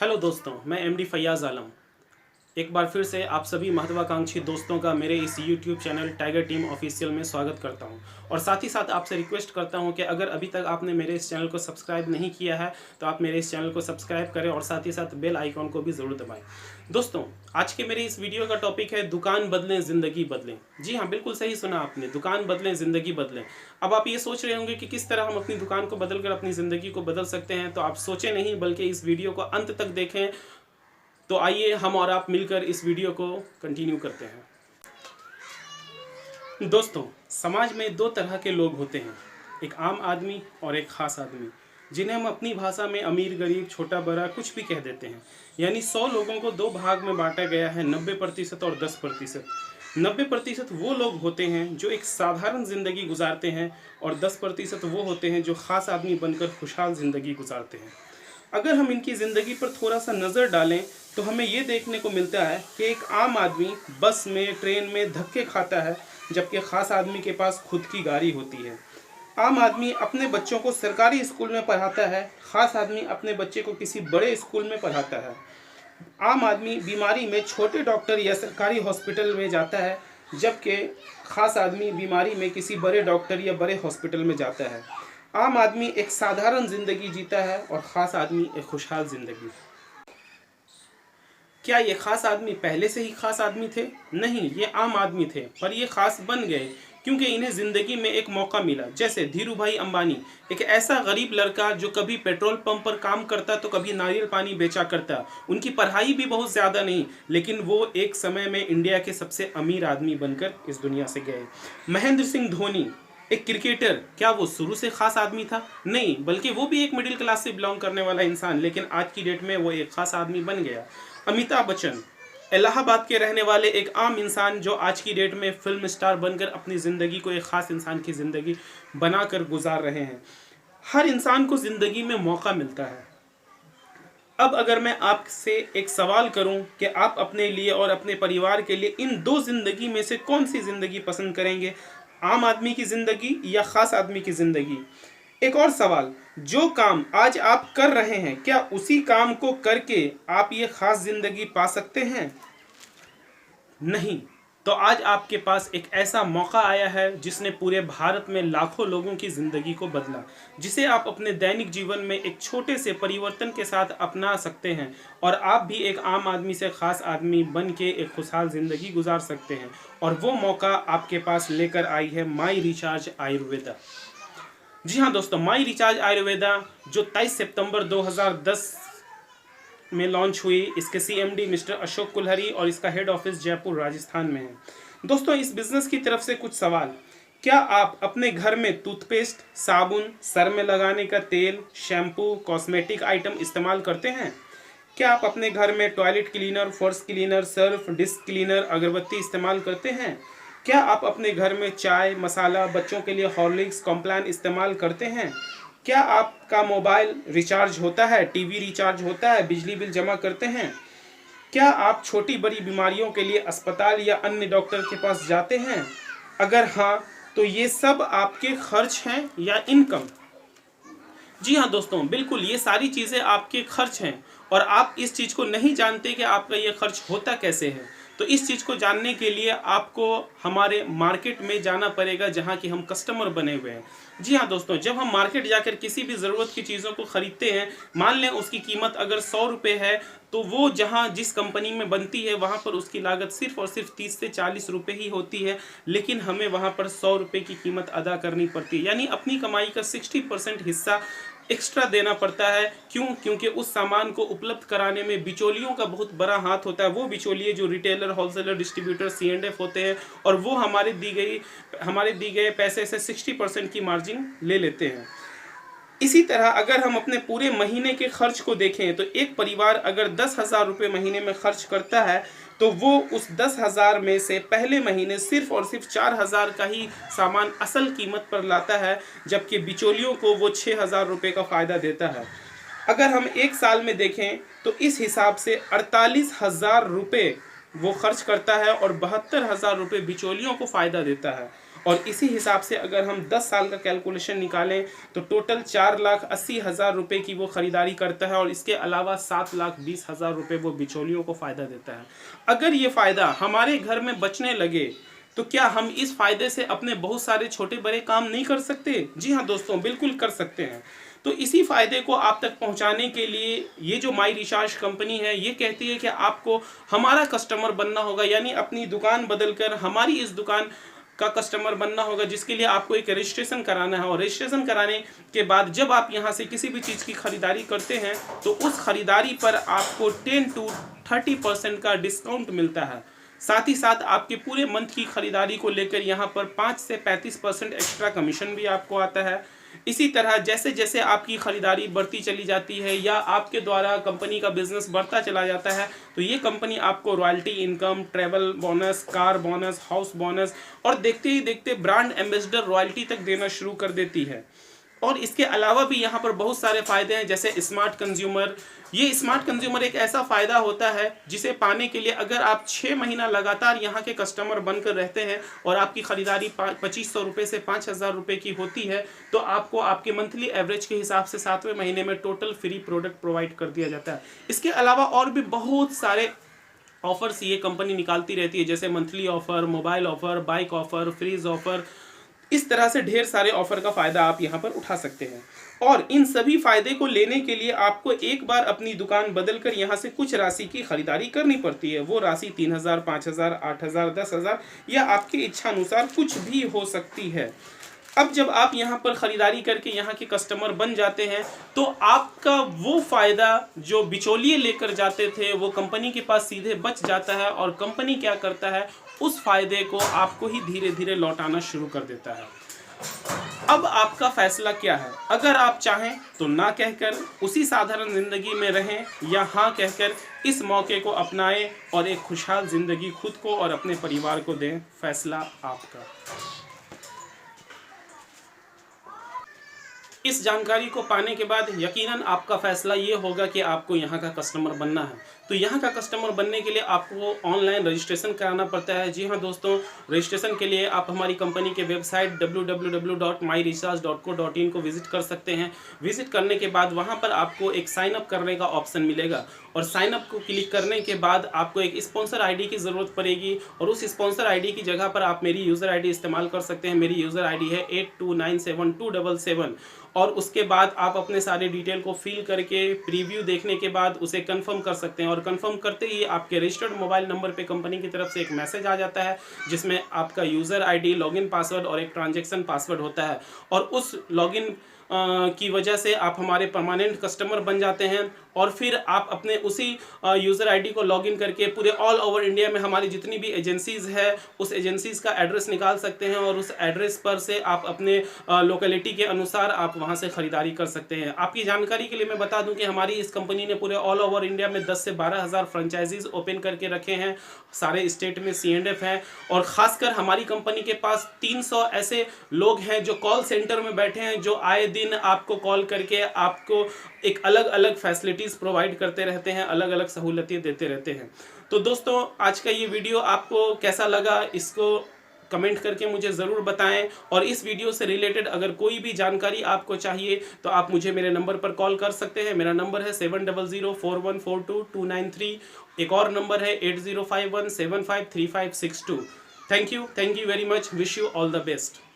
Hello दोस्तों, मैं MD Faiyaz आलम एक बार फिर से आप सभी महत्वाकांक्षी दोस्तों का मेरे इस YouTube channel tiger team official में स्वागत करता हूं और साथ ही साथ आपसे रिक्वेस्ट करता हूं कि अगर अभी तक आपने मेरे इस चैनल को सब्सक्राइब नहीं किया है तो आप मेरे इस चैनल को सब्सक्राइब करें और साथ ही साथ बेल आइकॉन को भी ज़रूर दबाएं। दोस्तों, आज के मेरे इस वीडियो का टॉपिक है दुकान बदलें ज़िंदगी बदलें। जी हाँ, बिल्कुल सही सुना आपने, दुकान बदलें ज़िंदगी बदलें। अब आप ये सोच रहे होंगे कि किस तरह हम अपनी दुकान को बदल कर अपनी ज़िंदगी को बदल सकते हैं, तो आप सोचें नहीं बल्कि इस वीडियो को अंत तक देखें। तो आइए हम और आप मिलकर इस वीडियो को कंटिन्यू करते हैं। दोस्तों, समाज में दो तरह के लोग होते हैं, एक आम आदमी और एक खास आदमी, जिन्हें हम अपनी भाषा में अमीर गरीब छोटा बड़ा कुछ भी कह देते हैं। यानी 100 लोगों को दो भाग में बांटा गया है, 90% और 10%। 90% वो लोग होते हैं जो एक साधारण ज़िंदगी गुजारते हैं और 10% वो होते हैं जो ख़ास आदमी बनकर खुशहाल ज़िंदगी गुजारते हैं। अगर हम इनकी ज़िंदगी पर थोड़ा सा नज़र डालें तो हमें ये देखने को मिलता है कि एक आम आदमी बस में ट्रेन में धक्के खाता है, जबकि ख़ास आदमी के पास खुद की गाड़ी होती है। आम आदमी अपने बच्चों को सरकारी स्कूल में पढ़ाता है, ख़ास आदमी अपने बच्चे को किसी बड़े स्कूल में पढ़ाता है। आम आदमी बीमारी में छोटे डॉक्टर या सरकारी हॉस्पिटल में जाता है, जबकि ख़ास आदमी बीमारी में किसी बड़े डॉक्टर या बड़े हॉस्पिटल में जाता है। आम आदमी एक साधारण ज़िंदगी जीता है और ख़ास आदमी एक खुशहाल ज़िंदगी। क्या ये खास आदमी पहले से ही खास आदमी थे? नहीं, ये आम आदमी थे, पर ये खास बन गए क्योंकि इन्हें ज़िंदगी में एक मौका मिला। जैसे धीरू भाई अंबानी, एक ऐसा गरीब लड़का जो कभी पेट्रोल पंप पर काम करता तो कभी नारियल पानी बेचा करता। उनकी पढ़ाई भी बहुत ज़्यादा नहीं, लेकिन वो एक समय में इंडिया के सबसे अमीर आदमी बनकर इस दुनिया से गए। महेंद्र सिंह धोनी, एक क्रिकेटर, क्या वो शुरू से खास आदमी था? नहीं, बल्कि वो भी एक मिडिल क्लास से बिलोंग करने वाला इंसान, लेकिन आज की डेट में वो एक खास आदमी बन गया। अमिताभ बच्चन, इलाहाबाद के रहने वाले एक आम इंसान जो आज की डेट में फिल्म स्टार बनकर अपनी ज़िंदगी को एक ख़ास इंसान की ज़िंदगी बनाकर गुजार रहे हैं। हर इंसान को ज़िंदगी में मौका मिलता है। अब अगर मैं आपसे एक सवाल करूं कि आप अपने लिए और अपने परिवार के लिए इन दो ज़िंदगी में से कौन सी ज़िंदगी पसंद करेंगे, आम आदमी की ज़िंदगी या ख़ास आदमी की ज़िंदगी? एक और सवाल, जो काम आज आप कर रहे हैं, क्या उसी काम को करके आप ये ख़ास ज़िंदगी पा सकते हैं? नहीं। तो आज आपके पास एक ऐसा मौका आया है जिसने पूरे भारत में लाखों लोगों की ज़िंदगी को बदला, जिसे आप अपने दैनिक जीवन में एक छोटे से परिवर्तन के साथ अपना सकते हैं और आप भी एक आम आदमी से ख़ास आदमी बन के एक खुशहाल ज़िंदगी गुजार सकते हैं। और वो मौका आपके पास लेकर आई है माई रिचार्ज आयुर्वेदा। जी हाँ दोस्तों, माई रिचार्ज आयुर्वेदा जो 23 सितंबर 2010 में लॉन्च हुई, इसके सीएमडी मिस्टर अशोक कुल्हरी और इसका हेड ऑफिस जयपुर राजस्थान में है। दोस्तों, इस बिज़नेस की तरफ से कुछ सवाल। क्या आप अपने घर में टूथपेस्ट, साबुन, सर में लगाने का तेल, शैम्पू, कॉस्मेटिक आइटम इस्तेमाल करते हैं? क्या आप अपने घर में टॉयलेट क्लीनर, फर्श क्लीनर, सर्फ, डिस्क क्लीनर, अगरबत्ती इस्तेमाल करते हैं? क्या आप अपने घर में चाय, मसाला, बच्चों के लिए हॉर्लिक्स, कॉम्प्लान इस्तेमाल करते हैं? क्या आपका मोबाइल रिचार्ज होता है, टीवी रिचार्ज होता है, बिजली बिल जमा करते हैं? क्या आप छोटी बड़ी बीमारियों के लिए अस्पताल या अन्य डॉक्टर के पास जाते हैं? अगर हाँ, तो ये सब आपके खर्च हैं या इनकम? जी हाँ दोस्तों, बिल्कुल ये सारी चीज़ें आपके खर्च हैं और आप इस चीज़ को नहीं जानते कि आपका ये खर्च होता कैसे है। तो इस चीज़ को जानने के लिए आपको हमारे मार्केट में जाना पड़ेगा, जहाँ कि हम कस्टमर बने हुए हैं। जी हाँ दोस्तों, जब हम मार्केट जाकर किसी भी ज़रूरत की चीज़ों को ख़रीदते हैं, मान लें उसकी कीमत अगर 100 रुपये है, तो वो जहाँ जिस कंपनी में बनती है वहाँ पर उसकी लागत सिर्फ़ और सिर्फ 30 से 40 रुपये ही होती है, लेकिन हमें वहाँ पर 100 रुपये की कीमत अदा करनी पड़ती है। यानी अपनी कमाई का 60% हिस्सा एक्स्ट्रा देना पड़ता है। क्यों? क्योंकि उस सामान को उपलब्ध कराने में बिचौलियों का बहुत बड़ा हाथ होता है। वो बिचौलिए जो रिटेलर, होलसेलर, डिस्ट्रीब्यूटर, C&F होते हैं और वो हमारे दी गए पैसे से 60% की मार्जिन ले लेते हैं। इसी तरह अगर हम अपने पूरे महीने के खर्च को देखें तो एक परिवार अगर 10,000 रुपये महीने में खर्च करता है, तो वो उस 10,000 में से पहले महीने सिर्फ़ और सिर्फ 4,000 का ही सामान असल कीमत पर लाता है, जबकि बिचौलियों को वो 6,000 रुपये का फ़ायदा देता है। अगर हम एक साल में देखें तो इस हिसाब से 48,000 रुपये वो खर्च करता है और 72,000 रुपये बिचौलियों को फ़ायदा देता है। और इसी हिसाब से अगर हम 10 साल का कैलकुलेशन निकालें तो टोटल 4,80,000 रुपये की वो ख़रीदारी करता है और इसके अलावा 7,20,000 रुपये वो बिचौलियों को फ़ायदा देता है। अगर ये फ़ायदा हमारे घर में बचने लगे तो क्या हम इस फ़ायदे से अपने बहुत सारे छोटे बड़े काम नहीं कर सकते? जी हाँ दोस्तों, बिल्कुल कर सकते हैं। तो इसी फ़ायदे को आप तक पहुंचाने के लिए ये जो माई रिचार्ज कंपनी है ये कहती है कि आपको हमारा कस्टमर बनना होगा, यानी अपनी दुकान बदलकर हमारी इस दुकान का कस्टमर बनना होगा, जिसके लिए आपको एक रजिस्ट्रेशन कराना है। और रजिस्ट्रेशन कराने के बाद जब आप यहाँ से किसी भी चीज़ की खरीदारी करते हैं तो उस खरीदारी पर आपको 10 to 30% का डिस्काउंट मिलता है। साथ ही साथ आपके पूरे मंथ की खरीदारी को लेकर यहाँ पर 5 से 35% एक्स्ट्रा कमीशन भी आपको आता है। इसी तरह जैसे जैसे आपकी खरीदारी बढ़ती चली जाती है या आपके द्वारा कंपनी का बिजनेस बढ़ता चला जाता है तो ये कंपनी आपको royalty income, travel bonus, car bonus, house bonus और देखते ही देखते ब्रांड एम्बेसडर रॉयल्टी तक देना शुरू कर देती है। और इसके अलावा भी यहाँ पर बहुत सारे फ़ायदे हैं, जैसे स्मार्ट कंज्यूमर। ये स्मार्ट कंज्यूमर एक ऐसा फ़ायदा होता है जिसे पाने के लिए अगर आप 6 महीना लगातार यहाँ के कस्टमर बनकर रहते हैं और आपकी ख़रीदारी 2500 रुपये से 5000 रुपये की होती है तो आपको आपके मंथली एवरेज के हिसाब से 7वें महीने में टोटल फ्री प्रोडक्ट प्रोवाइड कर दिया जाता है। इसके अलावा और भी बहुत सारे ऑफ़र्स ये कंपनी निकालती रहती है, जैसे monthly offer, mobile offer, bike offer, fridge offer. इस तरह से ढेर सारे ऑफर का फ़ायदा आप यहाँ पर उठा सकते हैं। और इन सभी फ़ायदे को लेने के लिए आपको एक बार अपनी दुकान बदलकर यहाँ से कुछ राशि की खरीदारी करनी पड़ती है। वो राशि 3,000, 5,000, 8,000, 10,000 या आपकी इच्छा अनुसार कुछ भी हो सकती है। अब जब आप यहाँ पर ख़रीदारी करके यहाँ के कस्टमर बन जाते हैं तो आपका वो फ़ायदा जो बिचौलिए लेकर जाते थे वो कंपनी के पास सीधे बच जाता है और कंपनी क्या करता है, उस फ़ायदे को आपको ही धीरे धीरे लौटाना शुरू कर देता है। अब आपका फैसला क्या है? अगर आप चाहें तो ना कहकर उसी साधारण ज़िंदगी में रहें या हाँ कहकर इस मौके को अपनाएं और एक खुशहाल ज़िंदगी खुद को और अपने परिवार को दें। फैसला आपका। इस जानकारी को पाने के बाद यकीनन आपका फैसला ये होगा कि आपको यहाँ का कस्टमर बनना है। तो यहाँ का कस्टमर बनने के लिए आपको ऑनलाइन रजिस्ट्रेशन कराना पड़ता है। जी हाँ दोस्तों, रजिस्ट्रेशन के लिए आप हमारी कंपनी के वेबसाइट www.myrecharge.co.in को विजिट कर सकते हैं। विजिट करने के बाद वहाँ पर आपको एक साइन अप करने का ऑप्शन मिलेगा और साइन अप को क्लिक करने के बाद आपको एक स्पॉन्सर आईडी की ज़रूरत पड़ेगी और उस स्पॉन्सर आईडी की जगह पर आप मेरी यूज़र आईडी इस्तेमाल कर सकते हैं। मेरी यूज़र आईडी है 82972277 और उसके बाद आप अपने सारे डिटेल को फिल करके प्रीव्यू देखने के बाद उसे कंफर्म कर सकते हैं और कंफर्म करते ही आपके रजिस्टर्ड मोबाइल नंबर पे कंपनी की तरफ से एक मैसेज आ जाता है जिसमें आपका यूज़र आईडी, लॉगिन पासवर्ड और एक ट्रांजैक्शन पासवर्ड होता है और उस लॉगिन की वजह से आप हमारे परमानेंट कस्टमर बन जाते हैं और फिर आप अपने उसी यूज़र आईडी को लॉगिन करके पूरे ऑल ओवर इंडिया में हमारी जितनी भी एजेंसीज़ है उस एजेंसीज़ का एड्रेस निकाल सकते हैं और उस एड्रेस पर से आप अपने लोकेलिटी के अनुसार आप वहां से ख़रीदारी कर सकते हैं। आपकी जानकारी के लिए मैं बता दूं कि हमारी इस कंपनी ने पूरे ऑल ओवर इंडिया में 10 से 12,000 फ्रेंचाइजीज़ ओपन करके रखे हैं। सारे स्टेट में C&F हैं और ख़ासकर हमारी कंपनी के पास 300 ऐसे लोग हैं जो कॉल सेंटर में बैठे हैं, जो आए दिन आपको कॉल करके आपको एक अलग अलग फैसिलिटीज़ प्रोवाइड करते रहते हैं, अलग अलग सहूलतें देते रहते हैं। तो दोस्तों, आज का ये वीडियो आपको कैसा लगा इसको कमेंट करके मुझे ज़रूर बताएं और इस वीडियो से रिलेटेड अगर कोई भी जानकारी आपको चाहिए तो आप मुझे मेरे नंबर पर कॉल कर सकते हैं। मेरा नंबर है 7004142293। एक और नंबर है 8051753562। Thank you very much. Wish you all the best.